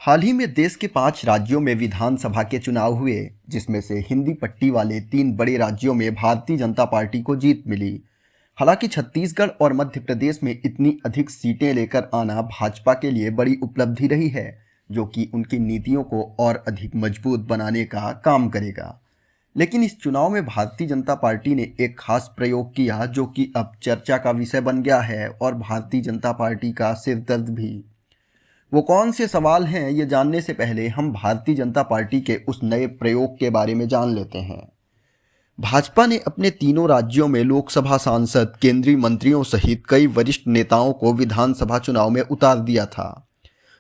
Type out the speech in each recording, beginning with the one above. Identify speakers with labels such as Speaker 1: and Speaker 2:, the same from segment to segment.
Speaker 1: हाल ही में देश के 5 राज्यों में विधानसभा के चुनाव हुए, जिसमें से हिंदी पट्टी वाले 3 बड़े राज्यों में भारतीय जनता पार्टी को जीत मिली। हालांकि छत्तीसगढ़ और मध्य प्रदेश में इतनी अधिक सीटें लेकर आना भाजपा के लिए बड़ी उपलब्धि रही है, जो कि उनकी नीतियों को और अधिक मजबूत बनाने का काम करेगा। लेकिन इस चुनाव में भारतीय जनता पार्टी ने एक खास प्रयोग किया, जो कि अब चर्चा का विषय बन गया है और भारतीय जनता पार्टी का सिरदर्द भी। वो कौन से सवाल हैं, ये जानने से पहले हम भारतीय जनता पार्टी के उस नए प्रयोग के बारे में जान लेते हैं। भाजपा ने अपने तीनों राज्यों में लोकसभा सांसद, केंद्रीय मंत्रियों सहित कई वरिष्ठ नेताओं को विधानसभा चुनाव में उतार दिया था।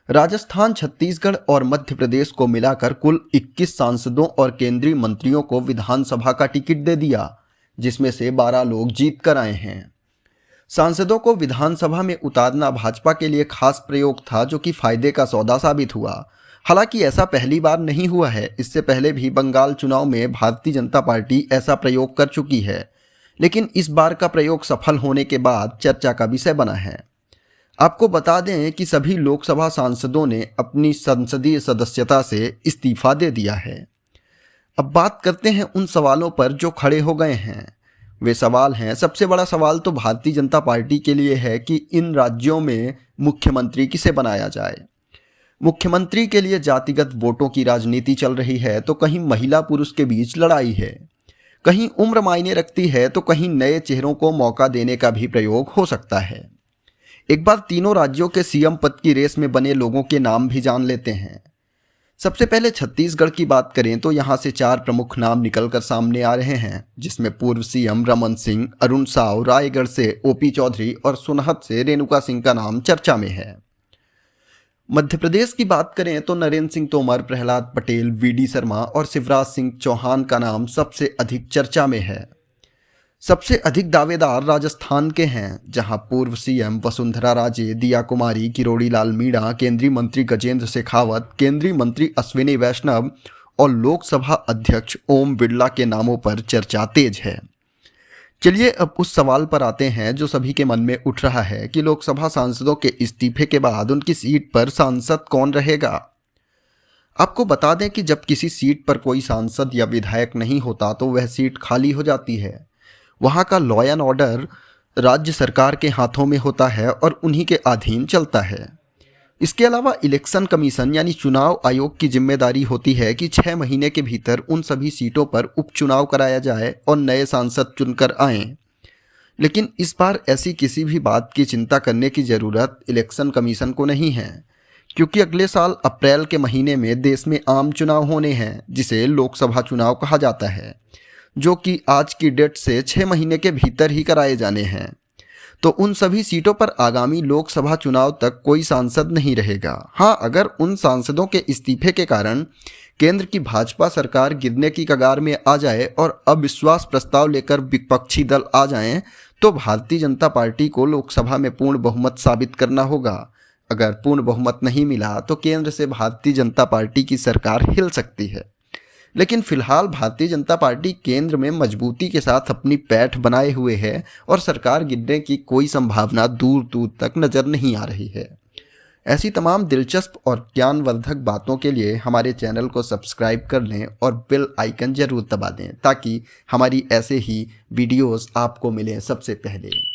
Speaker 1: राजस्थान, छत्तीसगढ़ और मध्य प्रदेश को मिलाकर कुल 21 सांसदों और केंद्रीय मंत्रियों को विधानसभा का टिकट दे दिया, जिसमें से 12 लोग जीत कर आए हैं। सांसदों को विधानसभा में उतारना भाजपा के लिए खास प्रयोग था, जो कि फायदे का सौदा साबित हुआ। हालांकि ऐसा पहली बार नहीं हुआ है। इससे पहले भी बंगाल चुनाव में भारतीय जनता पार्टी ऐसा प्रयोग कर चुकी है, लेकिन इस बार का प्रयोग सफल होने के बाद चर्चा का विषय बना है। आपको बता दें कि सभी लोकसभा सांसदों ने अपनी संसदीय सदस्यता से इस्तीफा दे दिया है। अब बात करते हैं उन सवालों पर जो खड़े हो गए हैं। वे सवाल हैं, सबसे बड़ा सवाल तो भारतीय जनता पार्टी के लिए है कि इन राज्यों में मुख्यमंत्री किसे बनाया जाए। मुख्यमंत्री के लिए जातिगत वोटों की राजनीति चल रही है, तो कहीं महिला पुरुष के बीच लड़ाई है, कहीं उम्र मायने रखती है, तो कहीं नए चेहरों को मौका देने का भी प्रयोग हो सकता है। एक बार तीनों राज्यों के सीएम पद की रेस में बने लोगों के नाम भी जान लेते हैं। सबसे पहले छत्तीसगढ़ की बात करें तो यहाँ से 4 प्रमुख नाम निकलकर सामने आ रहे हैं, जिसमें पूर्व सीएम रमन सिंह, अरुण साव, रायगढ़ से ओपी चौधरी और सोनहत से रेणुका सिंह का नाम चर्चा में है। मध्य प्रदेश की बात करें तो नरेंद्र सिंह तोमर, प्रहलाद पटेल, वीडी शर्मा और शिवराज सिंह चौहान का नाम सबसे अधिक चर्चा में है। सबसे अधिक दावेदार राजस्थान के हैं, जहां पूर्व सीएम वसुंधरा राजे, दिया कुमारी, किरोड़ी लाल मीणा, केंद्रीय मंत्री गजेंद्र शेखावत, केंद्रीय मंत्री अश्विनी वैष्णव और लोकसभा अध्यक्ष ओम बिरला के नामों पर चर्चा तेज है। चलिए अब उस सवाल पर आते हैं जो सभी के मन में उठ रहा है कि लोकसभा सांसदों के इस्तीफे के बाद उनकी सीट पर सांसद कौन रहेगा। आपको बता दें कि जब किसी सीट पर कोई सांसद या विधायक नहीं होता तो वह सीट खाली हो जाती है। वहाँ का लॉ एंड ऑर्डर राज्य सरकार के हाथों में होता है और उन्हीं के अधीन चलता है। इसके अलावा इलेक्शन कमीशन यानी चुनाव आयोग की जिम्मेदारी होती है कि 6 महीने के भीतर उन सभी सीटों पर उपचुनाव कराया जाए और नए सांसद चुनकर आएं। लेकिन इस बार ऐसी किसी भी बात की चिंता करने की ज़रूरत इलेक्शन कमीशन को नहीं है, क्योंकि अगले साल अप्रैल के महीने में देश में आम चुनाव होने हैं, जिसे लोकसभा चुनाव कहा जाता है, जो कि आज की डेट से 6 महीने के भीतर ही कराए जाने हैं। तो उन सभी सीटों पर आगामी लोकसभा चुनाव तक कोई सांसद नहीं रहेगा। हाँ, अगर उन सांसदों के इस्तीफे के कारण केंद्र की भाजपा सरकार गिरने की कगार में आ जाए और अविश्वास प्रस्ताव लेकर विपक्षी दल आ जाएं, तो भारतीय जनता पार्टी को लोकसभा में पूर्ण बहुमत साबित करना होगा। अगर पूर्ण बहुमत नहीं मिला तो केंद्र से भारतीय जनता पार्टी की सरकार हिल सकती है। लेकिन फिलहाल भारतीय जनता पार्टी केंद्र में मजबूती के साथ अपनी पैठ बनाए हुए है और सरकार गिरने की कोई संभावना दूर दूर तक नजर नहीं आ रही है। ऐसी तमाम दिलचस्प और ज्ञानवर्धक बातों के लिए हमारे चैनल को सब्सक्राइब कर लें और बेल आइकन जरूर दबा दें, ताकि हमारी ऐसे ही वीडियोस आपको मिलें सबसे पहले।